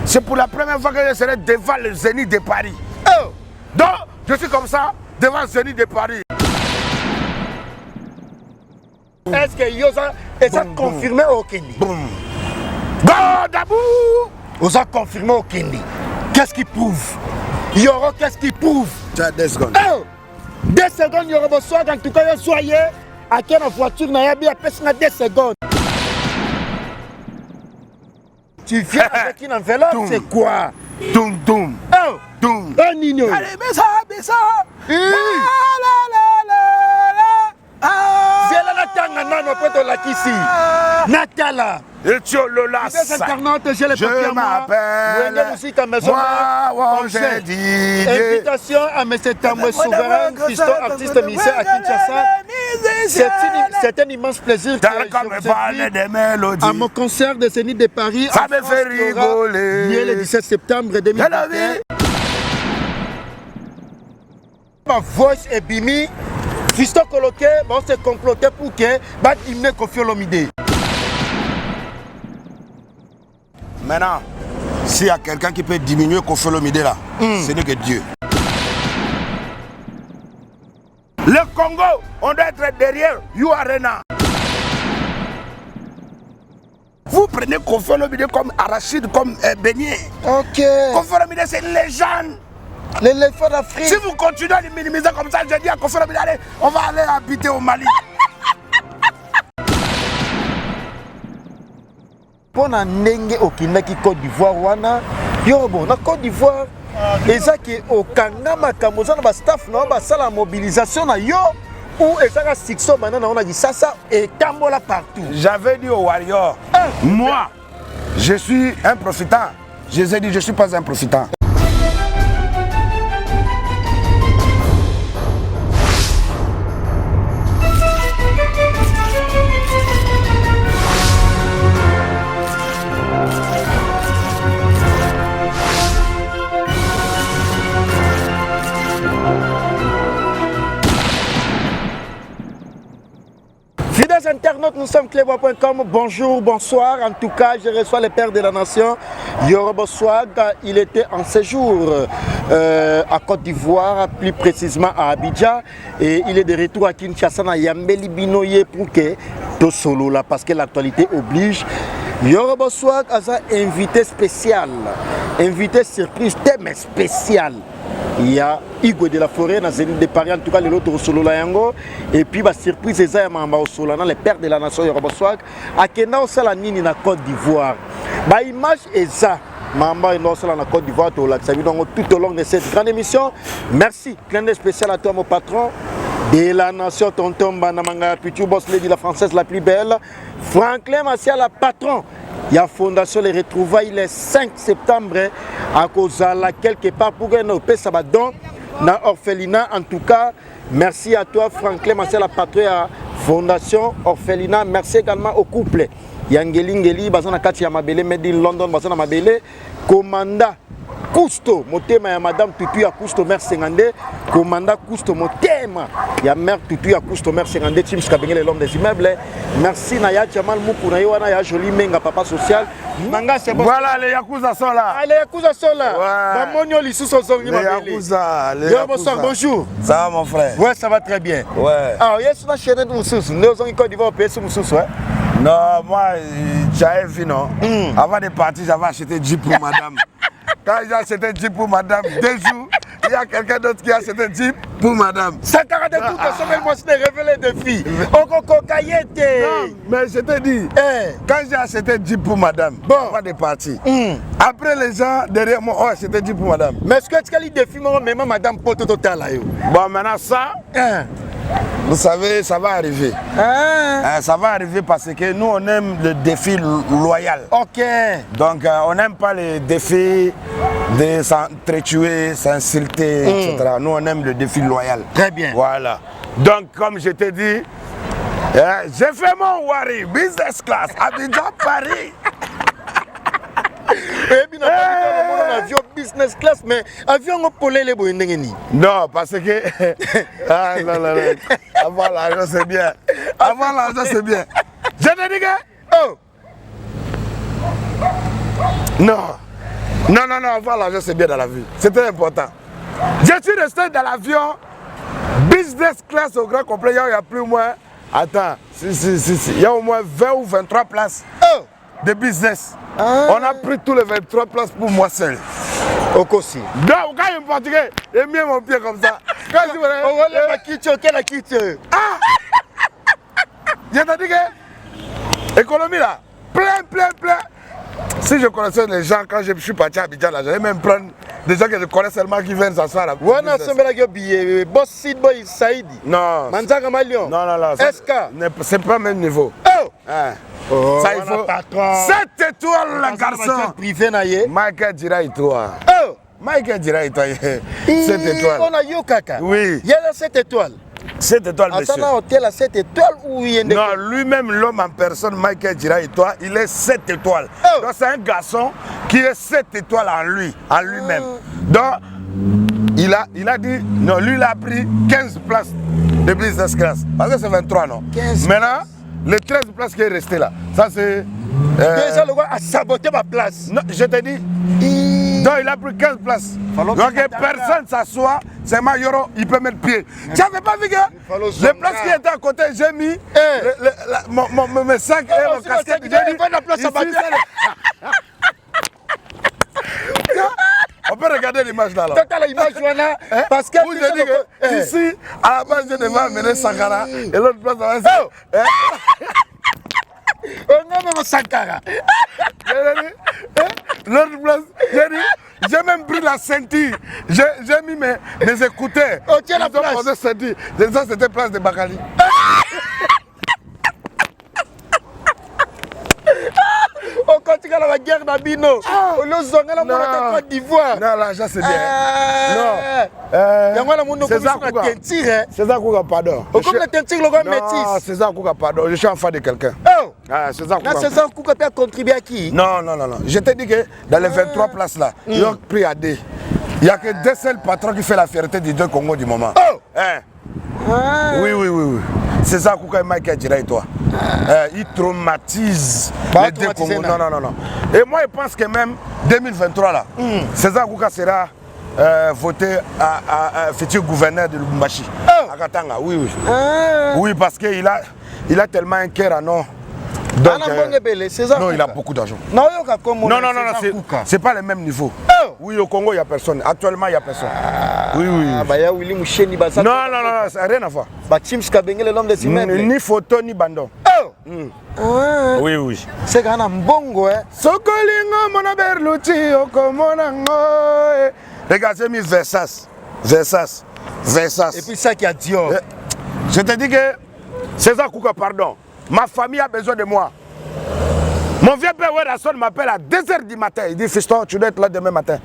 C'est pour la première fois que je serai devant le Zénith de Paris. Oh. Donc, je suis comme ça, devant le Zénith de Paris. Est-ce que Yosa est confirmé au Kindi? Boum. Bon, Dabou. Vous avez confirmé au Kindi. Qu'est-ce qui prouve? Yoro, qu'est-ce qui prouve? Tu as 2 secondes. Oh. 2 secondes, Yoro, bonsoir. En tout cas, soyez à quelle voiture n'a pas bien 2 secondes. Tu viens avec une enveloppe, c'est quoi? Doum, doum. Oh. Doum. Un Nino. Allez, mais ça. La, la. Zela la tanga nano poto la kisi. Natala. Et tu Lola. Je m'appelle. Moi, j'ai dit. Invitation à M. Tamboué Souverain, Christo, artiste ministère à Kinshasa. C'est un immense plaisir que je à mon concert de Zénith de Paris. Ça me fait rigoler. Le 17 septembre 2021. Ma voice est bimi. Fisto Coloqué, on s'est comploté pour que bat hymne Koffi Olomide. Maintenant, s'il y a quelqu'un qui peut diminuer Koffi Olomide là, ce n'est que Dieu. Le Congo, on doit être derrière You Arena. Vous prenez Koffi Olomide comme arachide, comme beignet. Ok. Koffi Olomide, c'est une légende. L'éléphant d'Afrique. Si vous continuez à les minimiser comme ça, je dis à Koffi Olomide, allez, on va aller habiter au Mali. Pour na ndenge okindaki Côte d'Ivoire wana, yo bon na Côte d'Ivoire, eza ki okanga makambo za na ba staff na ba sala mobilisation na yo ou ezaka sixo banana on a dit ça et tambola partout. J'avais dit aux Warriors, moi, je suis un profitant. Je les ai dit, je ne suis pas un profitant. Fidèles internautes, nous sommes clébois.com. Bonjour, bonsoir. En tout cas, je reçois le père de la nation, Yoro Swag. Il était en séjour à Côte d'Ivoire, plus précisément à Abidjan. Et il est de retour à Kinshasa, à Yambeli Binoye pour que tout solo là, parce que l'actualité oblige. Yoro Swag a un invité spécial, invité surprise, thème spécial. Il y a Hugo de la Forêt dans Zénith de Paris, en tout cas le lot solo la yango et puis la surprise c'est ça mamba au solana le père de la nation Yoro Swag a kena au sala nini na Côte d'Ivoire. Ba image est ça mamba no sala na Côte d'Ivoire to la donc tout au long de cette grande émission. Merci, clin d'œil spécial à toi mon patron de la nation tonton Banamanga Pichu boss lady la française la plus belle Franklin Macia la patron. Il y a Fondation Les Retrouvailles le 5 septembre à Kozala quelque part pour que nous puissions don dans orphelinat. En tout cas, merci à toi Franklin Macia la patrouille à Fondation Orphelinat. Merci également au couple Yangeli Ngeli Bazana Kati Yamabele Made in London Bazana Mabele Commanda Cousteau motema ya madame Tutu ya Cousteau mère Sengande commanda Cousteau motema ya mère Tutu ya Cousteau mère Sengande Tim Skabengele l'homme des immeubles. Merci Naya Jamal Moukou na Yoana ya Joli Menga papa social. Manga c'est bon. Voilà les Yakuza sont là. Allez Yakuza sont là. Ouais. Bamonio Lissou sont zongi mabele. Les Yakuza, les Yakuza. Bonsoir, bonjour. Ça va mon frère? Ouais, ça va très bien. Ouais. Alors, il y a une chaîne de Moussous. Nous sommes en Côte d'Ivoire, pays Moussous, ouais. Non, moi j'avais vu non. Avant de partir, j'avais acheté Jeep pour madame. Quand j'ai acheté Jeep pour madame, 2 jours, il y a quelqu'un d'autre qui a acheté Jeep pour madame. Ça carré de tout, ça moi c'est révélé des filles. Non, mais je te dis, quand j'ai acheté Jeep pour madame, avant de partir, après les gens derrière moi ont acheté Jeep pour madame. Mais est-ce que tu as dit des filles, même madame Poto Total là? Bon, maintenant ça, vous savez, ça va arriver. Ça va arriver parce que nous on aime le défi loyal. Ok. Donc on n'aime pas les défis de s'entretuer, s'insulter, etc. Nous on aime le défi loyal. Très bien. Voilà. Donc comme je t'ai dit, j'ai fait mon Wari business class Abidjan Paris. Avion business class, mais avion pour les boyens. Non, parce que ah, non. Avoir l'argent c'est bien. Avoir l'argent c'est bien. Je te dis que oh non. Non, avoir l'argent, c'est bien dans la vie. C'était important. Je suis resté dans l'avion, business class au grand complet, il y a plus ou moins... Attends, il y a au moins 20 ou 23 places de business. On a pris tous les 23 places pour moi seul. Au Kossi. Donc, quand il me fatiguait, j'ai mis mon pied comme ça. Quand je voulais... On va la quitte, quelle quitte? Ah! Je t'ai dit que l'économie là, plein. Si je connaissais les gens, quand je suis parti à Abidjan, j'allais même prendre des gens que je connais seulement qui viennent s'asseoir là. Ouais, non, c'est Boss Sid Boy Saïdi. Non. Manzaga Malion. Non. SK. C'est pas le même niveau. Oh! Oh, ça, il faut 7 étoiles, le garçon. Privé naïe. Michael Diraï, toi. Oh! Michael Diraï, toi. 7 étoiles. On a Yokaka. Oui. Il y a 7 étoiles. 7 étoiles, monsieur. Attends, hôtel à 7 étoiles ou il y a Non, lui-même, l'homme en personne, Michael Diraï, toi, il est 7 étoiles. Oh. Donc, c'est un garçon qui est 7 étoiles en lui-même. Donc, il a dit, non, lui, il a pris 15 places de business class. Parce que c'est 23, non? 15 Maintenant, les 13 places qui est resté là, ça c'est... Déjà, le gars a saboté ma place. Non, je te dis. Donc il a pris 15 places. Donc personne s'assoit, c'est Mayoro, il peut mettre pied. Tu n'avais pas vu que les places qui étaient à côté, j'ai mis mes sacs et mon casquette. J'ai dit, on peut regarder l'image là. Total l'image, parce que vous avez dit que ici, à la base, je devais amener Sankara et l'autre place, ça va être... On a Sankara. L'autre place, j'ai même pris la ceinture. J'ai mis mes écouteurs. Oh, tiens la place. Ça, c'était place de Bakali. On continue la guerre d'Abino. On nous zonge la Côte d'Ivoire. Non, l'argent c'est bien. Non. César Kouka, pardon. Comme la teinture, le gars métis. César Kouka, pardon. Je suis enfant de quelqu'un. Oh! César Kouka peut contribuer à qui? Non. Je t'ai dit que dans les 23 places là, ils ont pris à D. Il n'y a que deux seuls patrons qui font la fierté du deux Congo du moment. Oh! Oui. César Kouka et Michael Diraï, toi. Ils traumatisent les deux Congos. Non. Et moi, je pense que même 2023, là, César Kouka sera voté à futur gouverneur de Lubumbashi. À Katanga, oui. Oui, parce qu'il a tellement un cœur à non. Donc, non, il a beaucoup d'argent. Non, c'est pas le même niveau. Oui, au Congo, il n'y a personne. Actuellement, il n'y a personne. Oui. Non, ça n'a rien à voir. Ni photo, ni bandon. Oui. C'est quand même bon, hein. Sokolingo, mon berluti, okomonango. Regarde, j'ai mis Versas. Et puis ça qui a Dior. Je te dis que César Kouka, pardon. Ma famille a besoin de moi. Mon vieux père Werasson m'appelle à 2h du matin. Il dit, fiston, tu dois être là demain matin.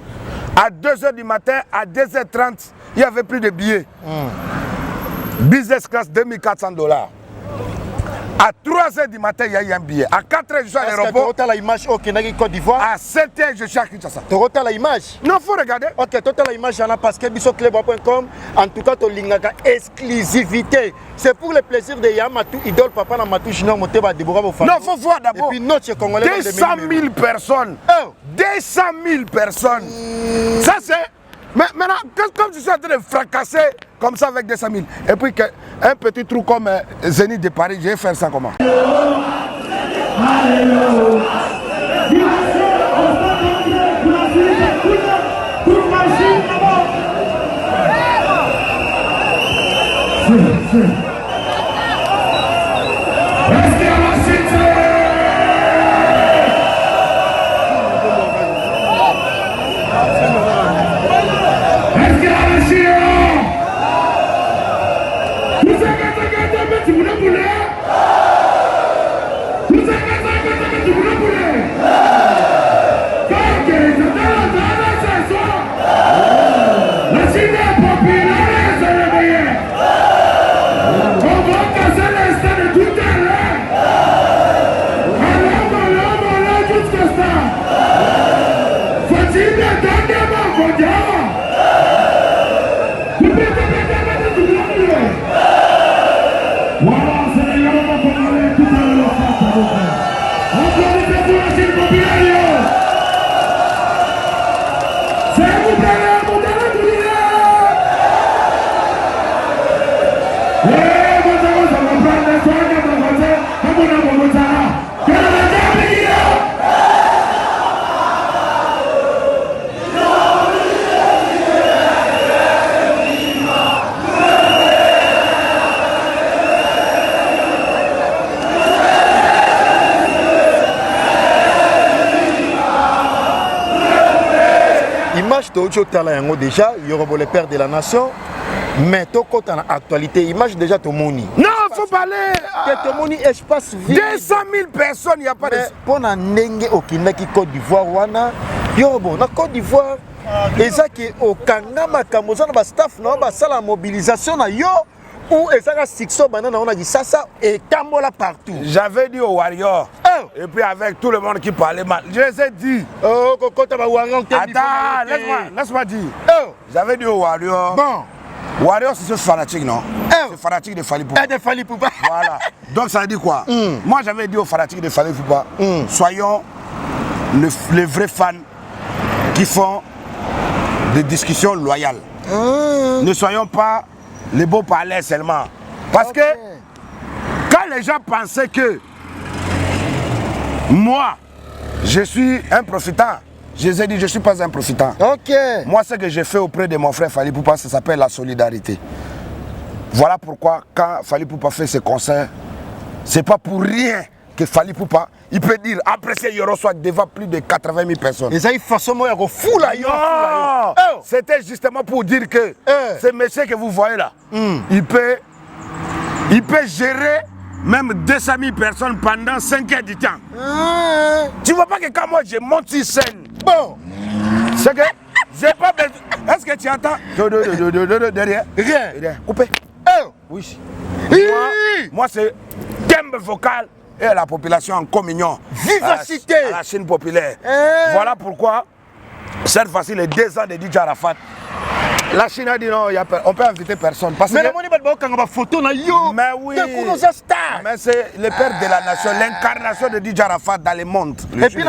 À 2h du matin, à 2h30, il n'y avait plus de billets. Business class, $2400. À 3h du matin, il y a eu un billet. À 4h, je suis à l'aéroport. Tu as l'image au Côte d'Ivoire. À 7h, je suis à Kinshasa. Tu as l'image. Non, il faut regarder. Ok, tu as l'image parce que bisocleba.com, en tout cas, tu as exclusivité. C'est pour le plaisir de Yamatou, idole papa dans Matou Junior Moteba de Bourama. Non, il faut voir d'abord. Et puis notre Congolais. 200 000 personnes. 200 000 personnes. Ça, c'est. Mais maintenant, comme tu suis en train de fracasser comme ça avec 200 000, et puis un petit trou comme Zénith de Paris, je vais faire ça comment? image de Talayango déjà, il y aura le père de la nation. Mais toi, quand tu as l'actualité, image déjà ton moni. Non, il faut pas aller. Ton moni espace vide. 200 000 personnes, il n'y a pas de. Pour Nenge au Côte d'Ivoire, wana, yobo, na Côte d'Ivoire, et ça qui au Kangama Kamoza, na staff, na la mobilisation na yo, ou et ça a Sixo banana, on a dit ça et Kambola partout. J'avais dit aux Warriors. Et puis avec tout le monde qui parlait mal, je les ai dit. Oh, quand tu as Warrior, attends, laisse-moi dire. J'avais dit aux Warriors. Bon. Warriors, c'est fanatique, non? C'est fanatique de Fally Poupa. De Fally Poupa. Voilà. Donc ça veut dire quoi? Moi, j'avais dit aux fanatiques de Fally Poupa, soyons les vrais fans qui font des discussions loyales. Ne soyons pas les beaux palais seulement. Parce que quand les gens pensaient que moi, je suis un profitant, je les ai dit, je ne suis pas un profitant. Moi, ce que j'ai fait auprès de mon frère Fally Poupa, ça s'appelle la solidarité. Voilà pourquoi, quand Fally Poupa fait ses concerts, ce n'est pas pour rien que Fally Poupa, il peut dire, apprécier Yoro soit devant plus de 80 000 personnes. Et ça, il façon moi, il fou là. Non, c'était justement pour dire que ce monsieur que vous voyez là, il peut gérer même 200 000 personnes pendant 5 heures du temps. Tu vois pas que quand moi je monte sur scène, bon, c'est que j'ai pas besoin. Est-ce que tu entends derrière? Rien. Coupé. Oui. Moi c'est thème vocal et la population en communion. Vivacité. À la Chine populaire. Voilà pourquoi cette fois-ci les 2 ans de DJ Arafat. La Chine a dit non, on peut inviter personne. Parce mais que... photo na yo. Mais oui. Mais c'est le père de la nation, l'incarnation de DJ Arafat dans le monde. Et puis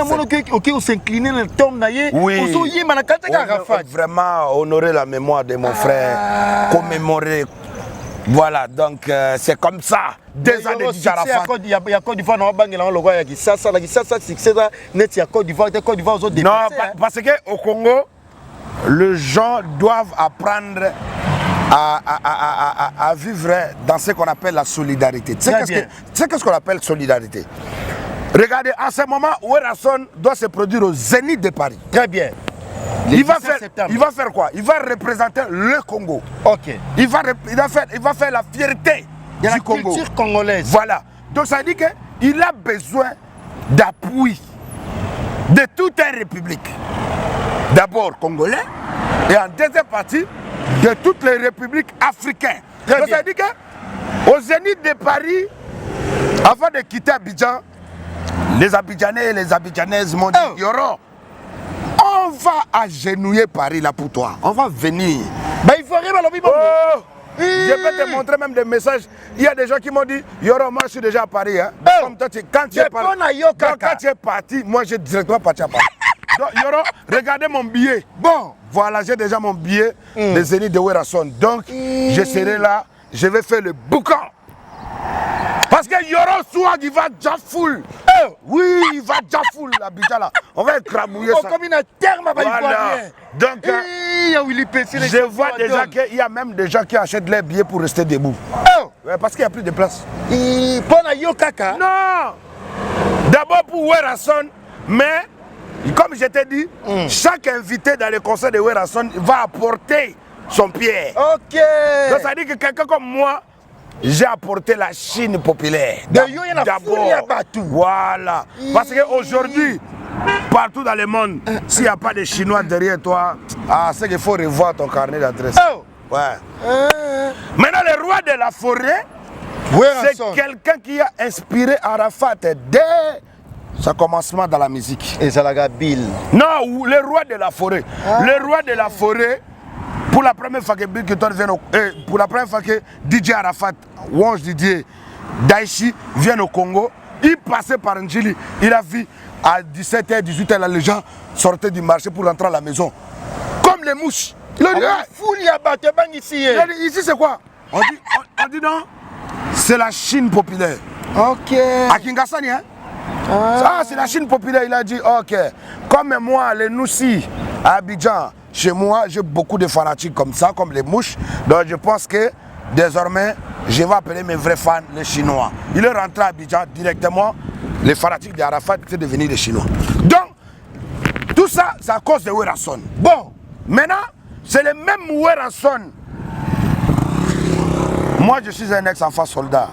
on s'incliner le tombe na ye. Oui. Vraiment honorer la mémoire de mon frère, commémorer. Voilà, donc c'est comme ça. 2 ans de DJ Arafat. Il y a Côte d'Ivoire, non, parce qu'au Congo, les gens doivent apprendre à vivre dans ce qu'on appelle la solidarité. Tu sais qu'est-ce qu'on appelle solidarité? Regardez, à ce moment, Werrason doit se produire au Zénith de Paris. Très bien. Il va faire quoi? Il va représenter le Congo. Ok. Il va faire la fierté du Congo. Culture congolaise. Voilà. Donc ça dit qu'il a besoin d'appui de toute une république. D'abord congolais et en deuxième partie de toutes les républiques africaines. Donc ça dit qu'au Zénith de Paris, avant de quitter Abidjan, les Abidjanais et les Abidjanaises m'ont dit Yoro, on va agenouiller Paris là pour toi. On va venir. Ben il faut arriver à l'objet. Je peux te montrer même des messages. Il y a des gens qui m'ont dit Yoro, moi je suis déjà à Paris. Hein. Comme toi, quand tu es parti, moi j'ai directement parti à Paris. Donc Yoro, regardez mon billet. Bon, voilà, j'ai déjà mon billet de Zénith de Werrason. Donc je serai là, je vais faire le boucan. Parce que Yoro Swag, il va déjà full. Oui, il va déjà full l'Abidjan là. On va écrabouiller ça. Comme une terme à voilà. Donc, je vois déjà qu'il y a même des gens qui achètent leurs billets pour rester debout. Parce qu'il n'y a plus de place. Non. D'abord pour Werrason, mais comme je t'ai dit, chaque invité dans le concert de Werrason va apporter son pierre. Ok. Donc ça dit que quelqu'un comme moi, j'ai apporté la Chine populaire. D'abord. Voilà. Parce qu'aujourd'hui, partout dans le monde, s'il n'y a pas de Chinois derrière toi, c'est qu'il faut revoir ton carnet d'adresse. Ouais. Maintenant, le roi de la forêt, c'est quelqu'un qui a inspiré Arafat dès son commencement dans la musique. Et Zalaga Bill. Non, le roi de la forêt. Le roi de la forêt. Pour la première fois que Bill Clinton vient pour la première fois que DJ Arafat, Wonge Didier, Daichi viennent au Congo, il passait par Njili. Il a vu à 17h, 18h, les gens sortaient du marché pour rentrer à la maison. Comme les mouches. Il a dit, ici c'est quoi? On dit non, c'est la Chine populaire. Ok. À Kingasani, hein? C'est la Chine populaire. Il a dit, ok, comme moi, les Noussi, à Abidjan, chez moi, j'ai beaucoup de fanatiques comme ça, comme les mouches. Donc je pense que désormais, je vais appeler mes vrais fans, les Chinois. Il est rentré à Abidjan directement. Les fanatiques d'Arafat étaient devenus des Chinois. Donc, tout ça, c'est à cause de Werrason. Bon, Maintenant, c'est le même Werrason. Moi, je suis un ex-enfant soldat.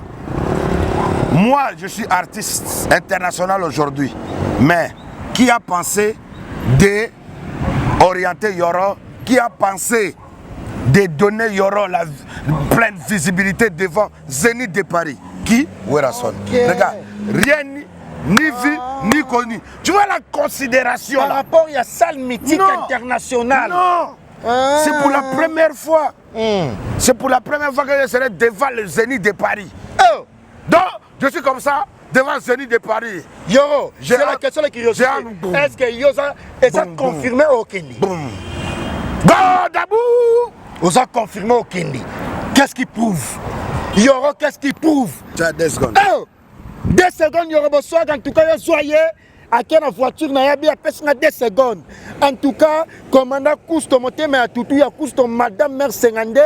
Moi, je suis artiste international aujourd'hui. Mais qui a pensé d'orienter Yoro? Qui a pensé de donner Yoro la pleine visibilité devant Zénith de Paris? Qui? Werrason. Regarde, rien ni vu, ni connu. Tu vois la considération par là. rapport à la salle mythique internationale. Non. C'est pour la première fois. C'est pour la première fois que je serai devant le Zénith de Paris. Oh. Donc, je suis comme ça, devant le Zénith de Paris. Yoro, c'est la question de curiosité. Est-ce que Yosa est confirmé au Kindi? Boum. Godabou. Vous avez confirmé au Kindi. Qu'est-ce qui prouve? Yoro, qu'est-ce qui prouve? Tu as 2 secondes. Oh. 2 secondes, Yoro Boswag, en tout cas, soyez à quelle voiture n'a pas besoin de 2 secondes. En tout cas, commandant Cousteau, mais à tout, il y a Cousteau, Madame Mère Sengande,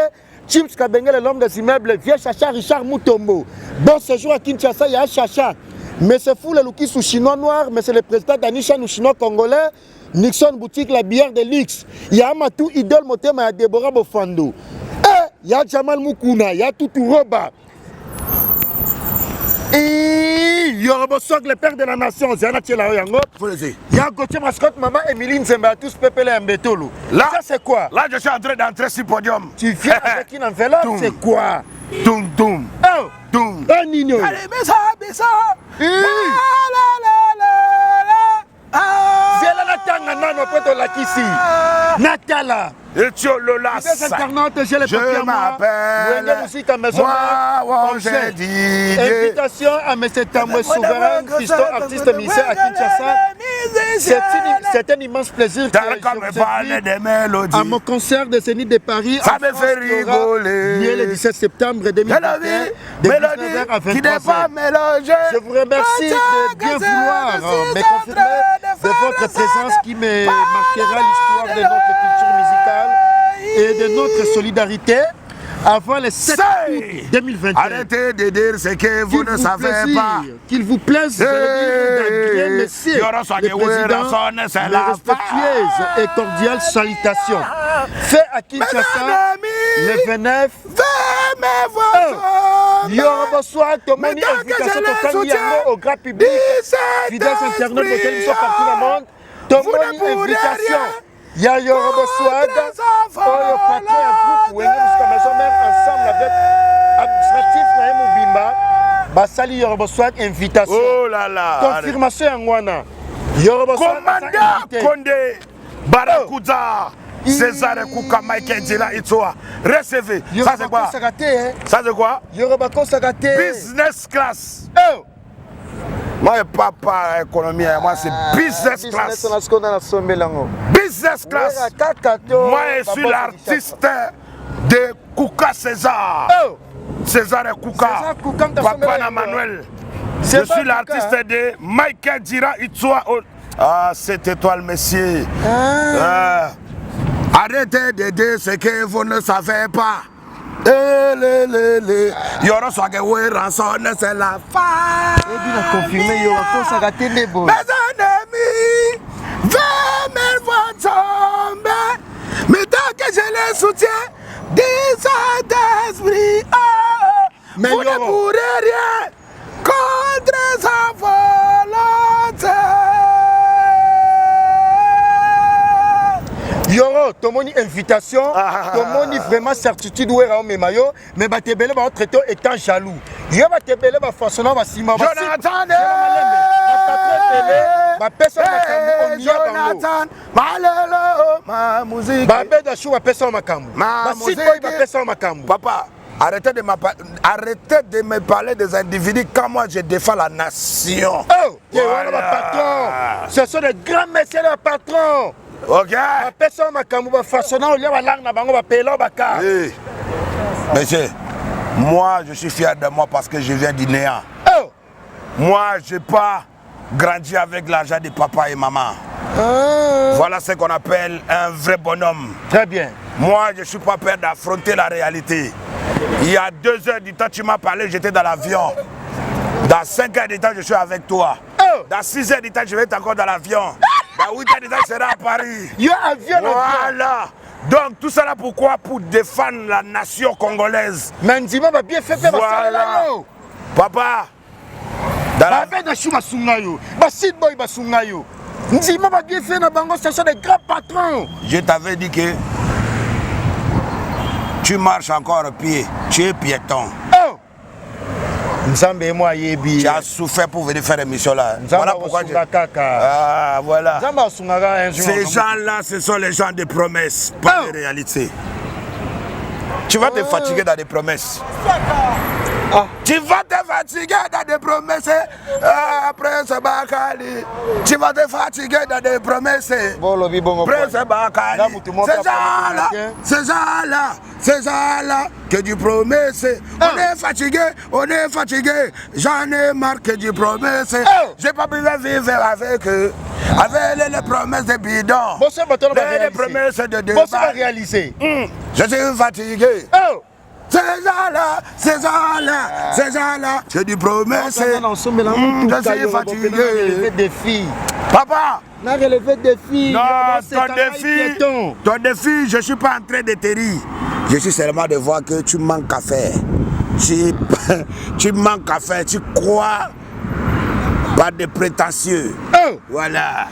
Chims Kabengele, l'homme des immeubles, vieux Chacha Richard Mutombo. Bon séjour à Kinshasa, il y a Chacha. Mais c'est fou le Luki sous chinois noir, mais c'est le président d'Anisha, nous chinois congolais. Nixon boutique, la bière de luxe. Il y a Amatou, idole, moté, mais il y a Deborah Bofando. Il y a Jamal Mukuna, il y a Toutou Roba. Et Yoro Boswag, le père de la nation, il y a Gauthier Mascotte, maman Emilie Nzemba, tous Pépélé Mbetolo. Là, ça c'est quoi? Là, je suis en train d'entrer sur le podium. Tu viens avec une enveloppe, c'est quoi? Toum, toum. Oh, toum. Un Nino. Allez, mais ça. Viens là, Tanga, non, peut-être la Kissi. Natala. Et tu Lola. Je m'appelle. Moi, j'ai dit. Invitation à M. Tamboué Souverain, fiston artiste ministère à Kinshasa. C'est un immense plaisir que à mon concert de Zénith de Paris. Ça me fait rigoler. Le 17 septembre 2021, de 19h à 23h. Je vous remercie de bien vouloir me confirmer de votre présence qui me marquera l'histoire de notre culture musicale et de notre solidarité avant le 7 août 2021. Arrêtez de dire ce que vous ne savez pas. Qu'il vous plaise de le dire, messieurs le président, les respectueuses et cordiales salutations. Fait à Kinshasa le 29 Yoro Boswag, Tomoni, invitation totale au grand public, fidèles internautes auxquels nous sommes partout dans le monde. Tomoni, invitation. Il y a Yoro Boswag, Oyo Patrick, un groupe, jusqu'à maison même ensemble avec administratif Naïm Obimba. Basali Yoro Boswag, invitation. Oh là là. Confirmation en Wana. Yoro Boswag, Commandant Condé, Barakuda, César Kouka, Michael Djela, Itsoa. Recevez. Ça c'est quoi? Ça c'est quoi? Yoro Bako Sagate. Business class. Moi, je ne parle pas économie, moi c'est business class. Business class. Moi, je suis l'artiste de Kouka César. César et Kouka. Papa Manuel. Je suis l'artiste de Michael Djira Itsua. Ah, cette étoile, monsieur. Arrêtez de dire ce que vous ne savez pas. Yoro Swag Werrason, c'est la fin. Confirmé, Yoro Boswag, mes ennemis, mes voix tombent. Mais tant que je les soutiens, des Saint-Esprit, vous ne pourrez rien contre sa volonté. Yoro, tomoni invitation, tomoni vraiment certitude où est mes maillots, mais batebele va traiter étant jaloux. Yo batebele va façonner va sima. Jonathan, Jonathan, ma musique. Babé de chou va passer au makambo. Ma musique va passer au makambo. Papa, arrêtez de me parler des individus quand moi je défends la nation. Oh, voilà. Patron. Ce sont des grands messieurs de patrons. Ok. Monsieur, moi je suis fier de moi parce que je viens du néant. Moi je n'ai pas grandi avec l'argent de papa et maman. Voilà ce qu'on appelle un vrai bonhomme. Très bien. Moi je ne suis pas peur d'affronter la réalité. Il y a 2 heures du temps tu m'as parlé, j'étais dans l'avion. Dans 5 heures du temps je suis avec toi. Dans 6 heures du temps je vais être encore dans l'avion. oui, déjà, il sera à Paris. Yo, avion. Voilà. Donc, tout ça là, pourquoi? Pour défendre la nation congolaise. Mais Ndima va bien faire. Voilà. Papa. Bah, Sid Boy Basungayo. Ndima va bien faire. Ce sont des grands patrons. Je t'avais dit que tu marches encore à pied. Tu es piéton. Oh! Nzambe et moi, tu as souffert pour venir faire l'émission là. Voilà pourquoi je... Ah, voilà. Ces gens-là, ce sont les gens des promesses, pas des réalités. Tu vas te fatiguer dans des promesses. Tu vas te fatiguer dans des promesses. Après ce Bakali. Tu vas te fatiguer dans des promesses. Après ce Bakali. Ces gens-là, que tu promesses. On est fatigué. J'en ai marre que tu promesses. J'ai pas pu vivre avec eux. Avec les promesses de bidon. Les promesses de débat. Je suis fatigué. Ces gens-là, c'est du promesse. Je suis fatigué. Papa, ton défi, je ne suis pas en train de te rire. Je suis seulement de voir que tu manques à faire. Tu manques à faire, tu crois pas de prétentieux. Voilà.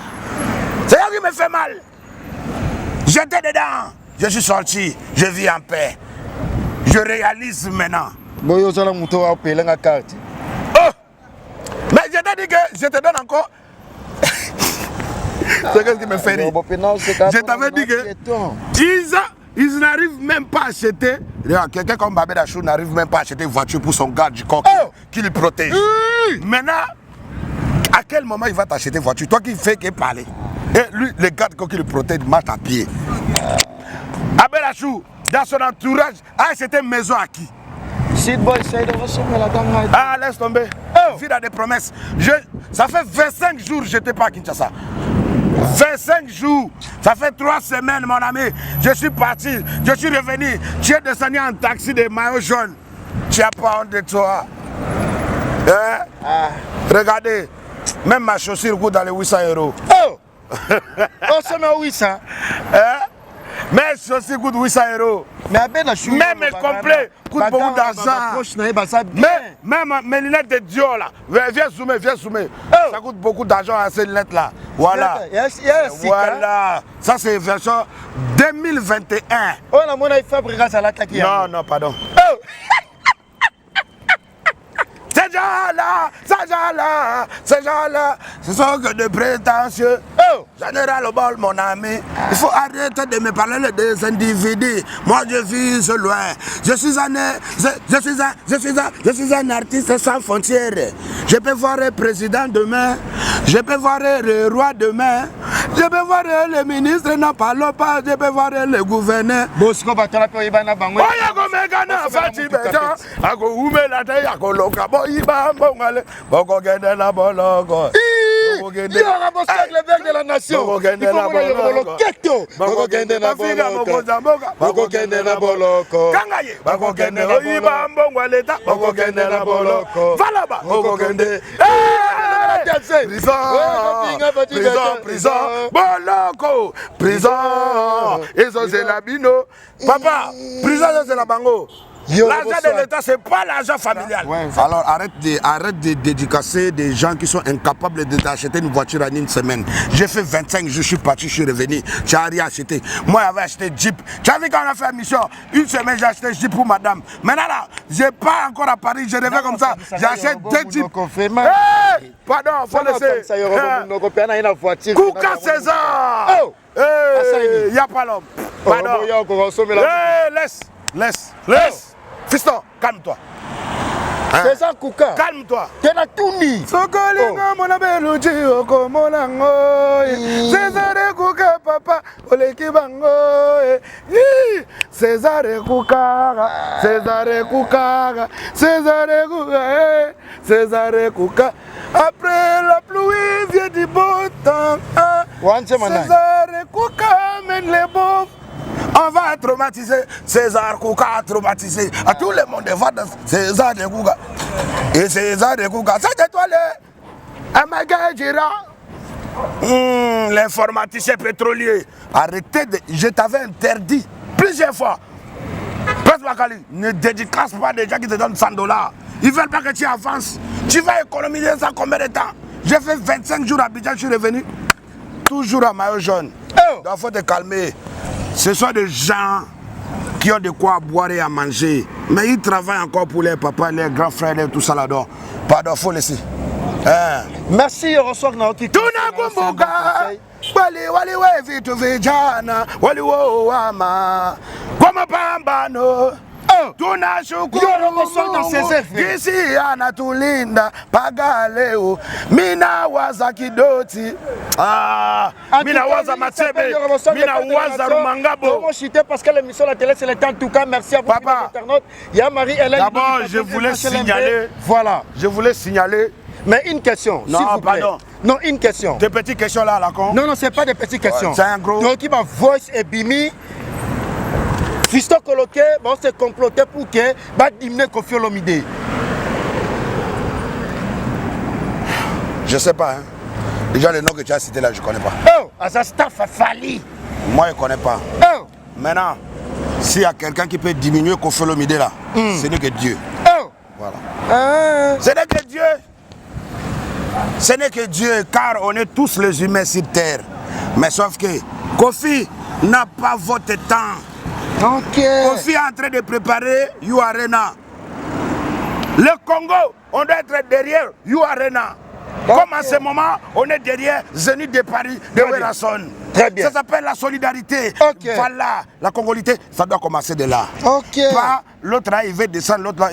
C'est ça qui me fait mal. J'étais dedans, je suis sorti, je vis en paix. Je réalise maintenant. Oh! Mais je t'ai dit que je te donne encore. C'est ce qui me fait rire. Je t'avais dit que ils n'arrivent même pas à acheter. Quelqu'un comme Babel Achou n'arrive même pas à acheter une voiture pour son garde du corps qui le protège. Maintenant, à quel moment il va t'acheter une voiture? Toi qui fais que parler. Et lui, le garde qui le protège marche à pied. Babel Achou, dans son entourage, c'était une maison à qui? Ah, laisse tomber. Vie dans des promesses. Ça fait 25 jours que je n'étais pas à Kinshasa. 25 jours. Ça fait 3 semaines, mon ami. Je suis parti. Je suis revenu. Tu es descendu en taxi de maillot jaune. Tu n'as pas honte de toi. Regardez. Même ma chaussure coûte dans les 800 €. Ça m'a 800. Mes chaussures coûtent 800 €. Même mes complets coûtent beaucoup d'argent. Même mes lunettes de Dior là. Viens zoomer. Ça coûte beaucoup d'argent à ces lunettes là. Voilà. Voilà. Ça c'est version 2021. Non, pardon. Ces gens-là, ce sont que de prétentieux. Général Obol, mon ami, il faut arrêter de me parler des individus. Moi, je vis loin. Je suis un artiste sans frontières. Je peux voir le président demain. Je peux voir le roi demain. Je peux voir le ministre, n'en parlons pas. Je peux voir le gouverneur. Le verre de la nation. Prison. Papa, prison c'est la bango. L'argent de l'État, c'est pas l'argent familial. Alors arrête de dédicacer des gens qui sont incapables d'acheter une voiture en une semaine. J'ai fait 25 jours, je suis parti, je suis revenu. Tu n'as rien acheté. Moi, j'avais acheté Jeep. Tu as vu quand on a fait mission, une semaine, j'ai acheté Jeep pour madame. Maintenant là, je pars encore à Paris, je reviens comme ça. J'achète 2 Jeeps. Pardon, faut laisser. Kouka César. Il n'y a pas l'homme. Pardon. Laisse. Fiston, calme-toi. César Kouka. Calme-toi. T'es Touni. Sokolinga mona beluji okomolango. César Kouka papa oleki bango. César Kouka. Après la pluie vient du beau temps. César Kouka mène les beaux. On va traumatiser. César Kouka a traumatisé. À tout le monde va dans César de Kouka. Et César de Kouka, c'est étoilé. Un magasin gira. L'informaticien pétrolier. Arrêtez de... Je t'avais interdit plusieurs fois. Prince Bakali, ne dédicace pas des gens qui te donnent $100. Ils veulent pas que tu avances. Tu vas économiser ça combien de temps? J'ai fait 25 jours à Abidjan, je suis revenu. Toujours à maillot jaune. Donc il faut te calmer. Ce sont des gens qui ont de quoi boire et à manger. Mais ils travaillent encore pour les papas, les grands frères, et tout ça là-dedans. Pardon, il faut laisser. Merci, Rosso Naoki. Tuna kumbuka, wali we vitu vijana, wali wo wama, kwa mapambano. Tunashukuru jinsi anatulinda mpaka leo. Mina waza Kidoti, mina waza Matebe, mina waza Rumangabo. Parce que l'émission la télé c'est le temps. En tout cas, merci à vous, Papa. internautes. Il y a Marie-Hélène. D'abord, je voulais signaler. Voilà. Je voulais signaler. Mais une question, s'il vous plaît. Pardon. Non, une question. Des petites questions là, la con. Non, non, c'est pas des petites questions. C'est un gros. Donc, il va voice et bimi. Fiston coloqué, bon, c'est comploté pour que va diminuer Koffi Olomide. Je sais pas, hein. Déjà, les noms que tu as cités là, je connais pas. Oh, Azastar Fali. Moi, je connais pas. Oh. Maintenant, s'il y a quelqu'un qui peut diminuer Koffi Olomide là, ce n'est que Dieu. Oh. Voilà. Ce n'est que Dieu. Ce n'est que Dieu, car on est tous les humains sur terre. Mais sauf que Koffi n'a pas votre temps. Ok. Koffi est en train de préparer You Arena. Le Congo, on doit être derrière You Arena. Comme en ce moment, on est derrière Zénith de Paris, de Werason. Très bien. Ça s'appelle la solidarité. Ok. Voilà, la congolité, ça doit commencer de là. Ok. Pas l'autre là, il va descendre, l'autre là,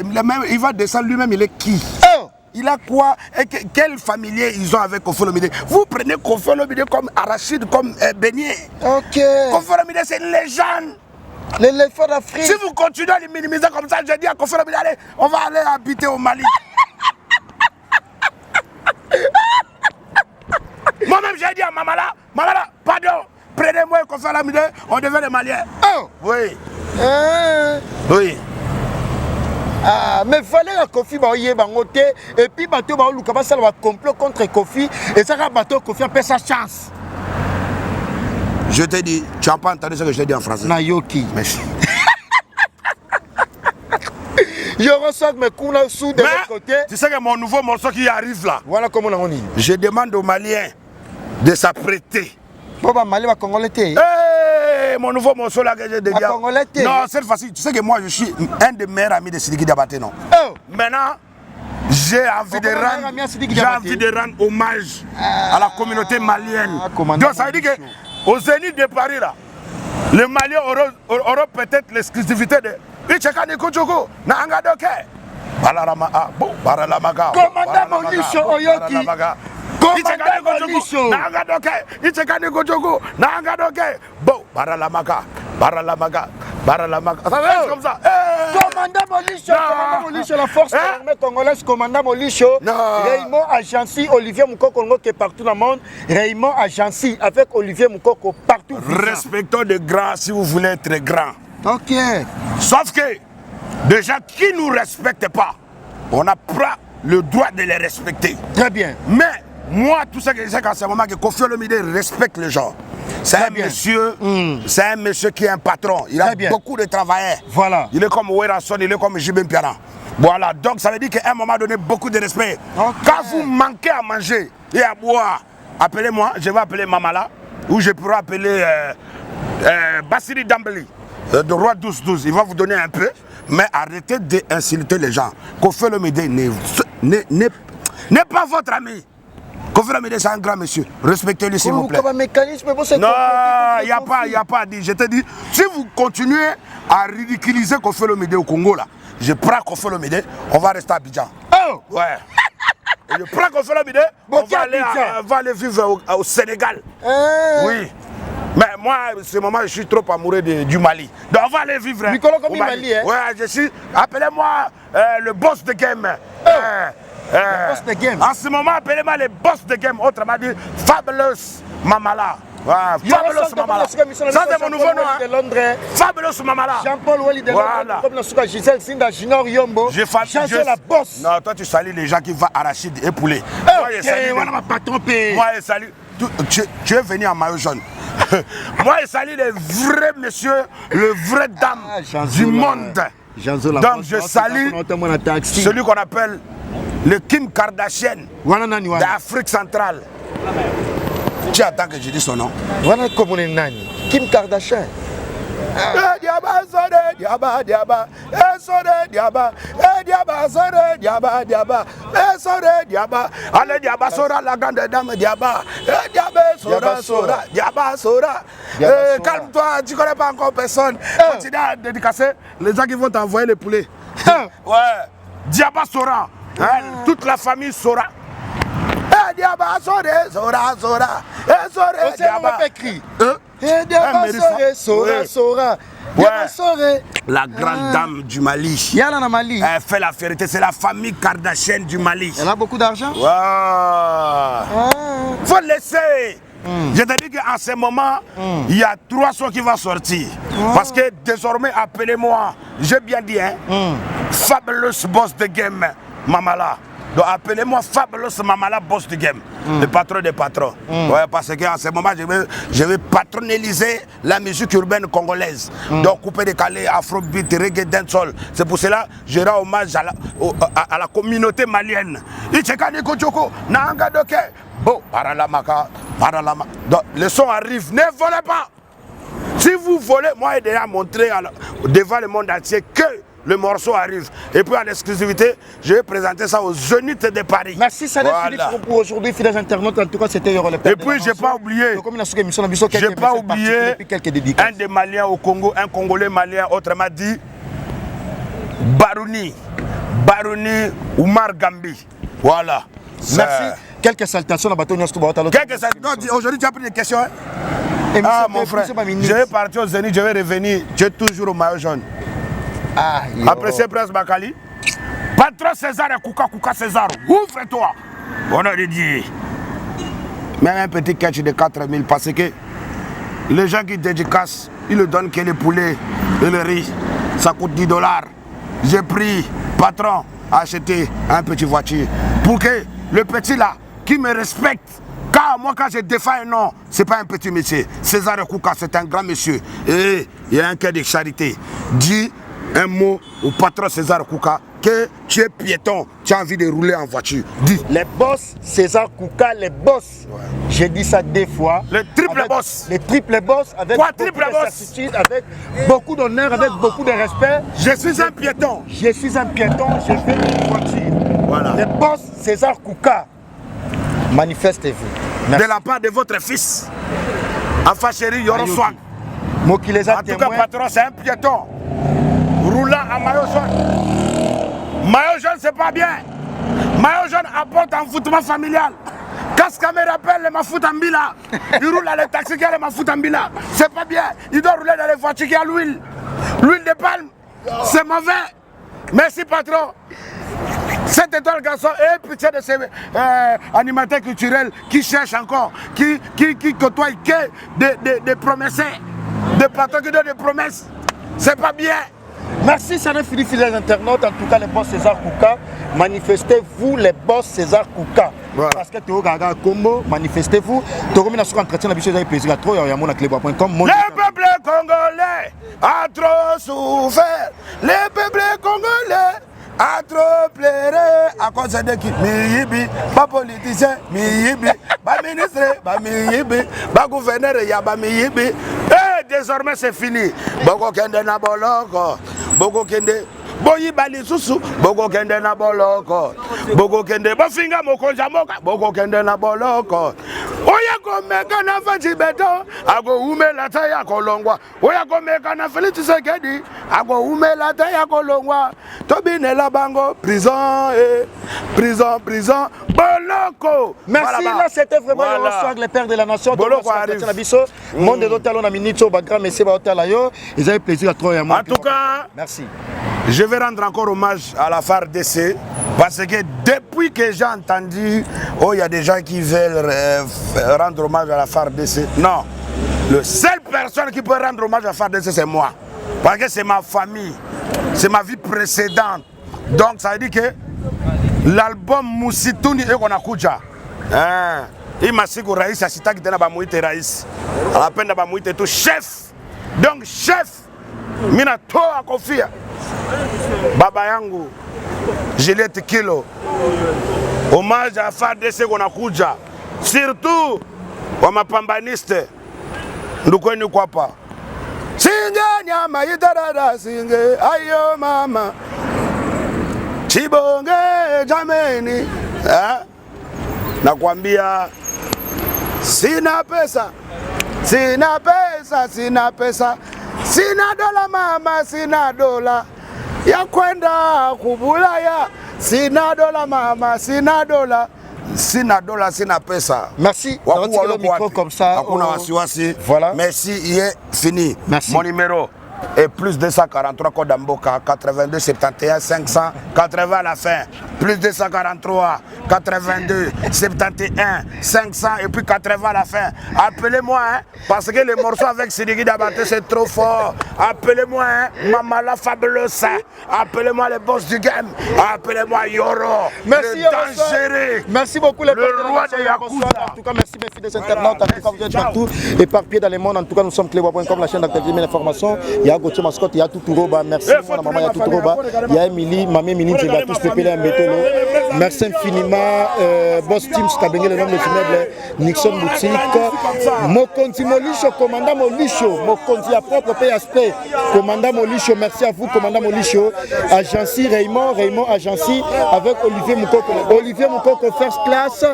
il va descendre lui-même, il est qui? Oh. Il a quoi? Et quel familier ils ont avec Koffi Olomide? Vous prenez Koffi Olomide comme Arachide, comme Beignet. Ok. Koffi Olomide, c'est une légende. L'éléphant d'Afrique. Si vous continuez à les minimiser comme ça, je dis à Koffi Olomide, allez, on va aller habiter au Mali. Moi-même, j'ai dit à Mamala, pardon, prenez-moi Koffi Olomide, on devient des Maliens. Oh. Oui. Oui. Ah, mais fallait que Koffi Baoye Bangote et puis bateau Baou Lukaba ça va complot contre Koffi et ça va bateau Koffi a sa chance. Je te dis, tu n'as pas entendu ce que je t'ai dit en français? Nayoki. Merci. Je ressens mes coups sous de l'autre côté. Tu sais que mon nouveau morceau qui arrive là, Voilà comment on dit. je demande aux Maliens de s'apprêter. Bon, Mali va Congolais. Hey, mon nouveau morceau là que j'ai déjà. Congolais. Non, cette fois-ci, tu sais que moi je suis un des meilleurs amis de Sidiki Diabaté, non? Oh. Maintenant, j'ai envie de rendre hommage à la communauté malienne. Donc ça veut dire qu'au Zénith de Paris là, les Maliens auront peut-être l'exclusivité de Ichekani Kuchuku, Nangadoke, Balaramaga, Baralamaga, Commandant Monisho Oyoki. Ichekani Kuchuku, Nangadoke, Bo, Baralamaga, Baralamaga. Ça va être comme ça. Commandant Molisho, la force armée congolaise, commandant Molisho, Raymond Agency, Olivier Moukoko qui est partout dans le monde, Raymond Agency avec Olivier Moukoko partout. Respectons les grands si vous voulez être grand. Ok. Sauf que des gens qui ne nous respectent pas, on n'a pas le droit de les respecter. Très bien. Mais moi, tout ce que je sais qu'en ce moment, que Koffi Olomide respecte les gens. C'est un monsieur qui est un patron. Il a beaucoup de travailleurs. Voilà. Il est comme Werason, il est comme Jibin Piana. Voilà, donc ça veut dire qu'à un moment donné, beaucoup de respect. Okay. Quand vous manquez à manger et à boire, appelez-moi, je vais appeler Mamala, ou je pourrais appeler Bassiri Dambeli, de Roi 12-12. Il va vous donner un peu, mais arrêtez d'insulter les gens. Koffi Olomide n'est pas votre ami. Koffi Olomide, c'est un grand monsieur. Respectez-le, s'il vous plaît. Non, il n'y a pas à dire. Je te dis, si vous continuez à ridiculiser Koffi Olomide au Congo, là, je prends Koffi Olomide, on va rester à Abidjan. Oh! Ouais. Et je prends Koffi Olomide, on va aller vivre au Sénégal. Oui. Mais moi, en ce moment, je suis trop amoureux du Mali. Donc on va aller vivre au Mali. Ouais, je suis... Appelez-moi le boss de game. Boss de game. En ce moment, appelez-moi le boss de game. Autrement dit, Fabulous Mamala. Fabulous Mamala. Ça, c'est mon nouveau nom. Fabulous Mamala. Jean-Paul Wally de Londres. Comme Gisèle Sinda, Junior Yombo. J'ai changé la bosse. Non, toi, tu salis les gens qui vont Arachide et poulet. Moi, je salue. Moi, je salue. tu es venu en maillot jaune. Moi, je salue les vrais messieurs, les vraies dames du monde. Donc, je salue celui qu'on appelle le Kim Kardashian d'Afrique centrale. Tu attends que je dise son nom. Kim Kardashian. Diaba, sore, diaba, diaba, sore, diaba, diaba, sore, diaba, diaba, sore, diaba, allez, diaba, sora, la grande dame, diaba, diaba, sora, sora, diaba, sora. Calme-toi, tu connais pas encore personne. Continue à dédicacer les gens qui vont t'envoyer les poulets. Ouais, diaba, sora, toute la famille sora. Diaba, sore, sora, sora, sore, diaba. La grande dame du Mali. Elle fait la vérité, c'est la famille Kardashian du Mali. Elle a beaucoup d'argent. Faut laisser. Je te dis qu'en ce moment, il y a 3 sons qui vont sortir. Parce que désormais, appelez-moi, j'ai bien dit, Fabulous Boss de Game, Mamala. Donc appelez-moi Fabulous Mamala, boss du game, le patron des patrons. Ouais, parce qu'en ce moment, je vais patronaliser la musique urbaine congolaise. Donc couper, décaler, afrobeat, reggae, dancehall. C'est pour cela que je rends hommage à la communauté malienne. Donc le son arrive, ne volez pas. Si vous volez, moi j'ai déjà montré devant le monde entier que le morceau arrive. Et puis en exclusivité, je vais présenter ça aux Zénith de Paris. Merci, ça Philippe pour aujourd'hui, fidèles internautes. En tout cas, c'était Yoro le Père. Et puis, je n'ai pas oublié, un des Maliens au Congo, un Congolais malien, autrement dit, Barouni Oumar Gambi. Voilà. Merci. Quelques salutations à Bateau Nios Touba. Aujourd'hui, tu as pris des questions. Ah, mon frère, je vais partir au Zénith, je vais revenir. Tu es toujours au maillot jaune. Apprécié Prince Bakali. Patron César et Kouka César, ouvre-toi. On a dit, même un petit catch de 4000 parce que les gens qui dédicacent, ils ne donnent que les poulets et le riz. Ça coûte $10. J'ai pris, patron, à acheter un petit voiture pour que le petit là, qui me respecte, car moi quand je défends un nom, c'est pas un petit monsieur. César et Kouka, c'est un grand monsieur. Et il y a un cœur de charité. Dis un mot au patron César Kouka que tu es piéton, tu as envie de rouler en voiture. Dis. Les boss César Kouka, les boss. Ouais. J'ai dit ça 2 fois. Les triples boss. Les triples boss avec avec beaucoup d'honneur, avec beaucoup de respect. Je suis un piéton. Je suis un piéton, je fais une voiture. Voilà. Les boss César Kouka, manifestez-vous. De la part de votre fils, Alpha Chéri Yoro Swag. En tout cas, patron, c'est un piéton. Roulant à maillot jaune. Maillot jaune, c'est pas bien. Maillot jaune apporte un foutement familial. Quand ce me rappelle les mafout en bila, il roule dans les taxis qui ont les mafout en bila. C'est pas bien. Il doit rouler dans les voitures qui ont l'huile. L'huile de palme, c'est mauvais. Merci, patron. Cet étoile garçon est pitié de ces animateurs culturels qui cherchent encore, qui côtoient des promesses, des patrons qui donnent des promesses. C'est pas bien. Merci, ça Philippe, fidèles internautes. En tout cas, les boss César Kouka, manifestez-vous, les boss César Kouka. Voilà. Parce que Théo Gaga Combo, manifestez-vous. Théo Mina sur entretien, la avez plaisir à trop. Il y a mon clébois.com. Le peuple congolais a trop souffert. Le peuple congolais a trop pleuré à cause de qui Miyibi, pas politicien, Miyibi, pas ministre, pas Miyibi, pas gouverneur, il y a pas Miyibi. Et désormais c'est fini. Boko kende na boloko, boko kende. Boyi bali susu, boko kende na boloko, boko kende bofinga mokonja moka, boko kende na boloko. Oya komeka na faji beto, ago ume la taya kolongwa. Oya komeka na Félix Tshisekedi, ago ume la taya kolongwa. Tobine la bango, prison, prison, boloko. Merci, là c'était vraiment le soir, les pères de la nation. Boloko arrive. Monde de l'hôtel, on a minute au background, mais c'est pas hôtel ailleurs. Ils avaient plaisir à trop. En tout cas, merci. Je vais rendre encore hommage à la FARDC parce que depuis que j'ai entendu, il y a des gens qui veulent rendre hommage à la FARDC. Non, la seule personne qui peut rendre hommage à la FARDC, c'est moi. Parce que c'est ma famille, c'est ma vie précédente. Donc ça veut dire que l'album Moussitouni et Konakuja, il m'a dit que Raïs a cité que Bamuite Raïs. À la peine de Bamuite tout chef. Donc chef, mina to a kofia. Baba yangu, Juliette Kilo. Hommage à FARDC qu'on a kuja. Surtout, wa mapambaniste. Ndukweni kwa pa. Singe nyama itarada singe ayo mama. Chibonge jameni. Nakwambia sina pesa. Sina pesa, sina pesa. Sina dola mama, sina dola ya kwenda kubulaya. Sina dola mama, sina dola. Sina dola, sina pesa. Merci. Le micro comme ça. Voilà. Merci, il est fini. Merci. Mon numéro est plus 243 code d'Amboka 82 71 500 80 à la fin. Plus 243 82 71 500 et puis 80 à la fin. Appelez-moi hein, parce que les morceaux avec Sidiki Diabaté c'est trop fort. Appelez-moi hein, Mamala Fabulosa. Appelez-moi les boss du game. Appelez-moi Yoro. Merci le dangereux. Merci beaucoup les le roi de Yakuza. En tout cas merci mes fidèles internautes. En tout cas vous êtes partout éparpillés dans le monde. En tout cas nous sommes Clébois.com, la chaîne d'actualité d'information. Il y a Gauthier Mascotte, il y a Tuturoba. Merci mon maman, il y a Tuturoba. Il y a Emily, Mamie Mini, tu vas tous pépéler un métolo. Merci infiniment, Boss Team, Stabengé, le nom de immeuble, Nixon Boutique, Mokonzi Molicho, commandant Molicho, Mokonzi à propre PSP, commandant Molicho, merci à vous, commandant Molicho, Agency Raymond Agency, avec Olivier Moukoko First Class,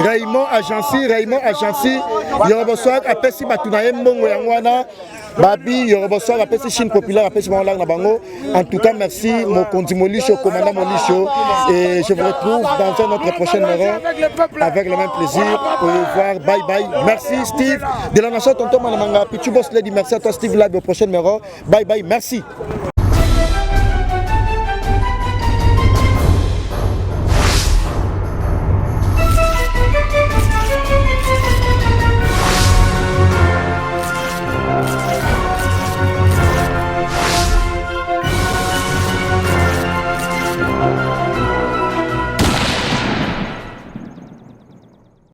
Raymond Agency, Yoroboswag, Apesi Batunaye Mbongo Yangwana, Babi, Yoroboswag, Apesi Chine Populaire, Apesi Maolang Nabango. En tout cas, merci, Mokonzi Molicho, commandant Molicho, et je vous retrouve dans un autre prochain numéro avec le même plaisir. Au revoir, bye bye. Merci Steve de la nation Tonton Manamanga. Pichu Boss Lady, merci à toi Steve Lab au prochain numéro. Bye bye, merci.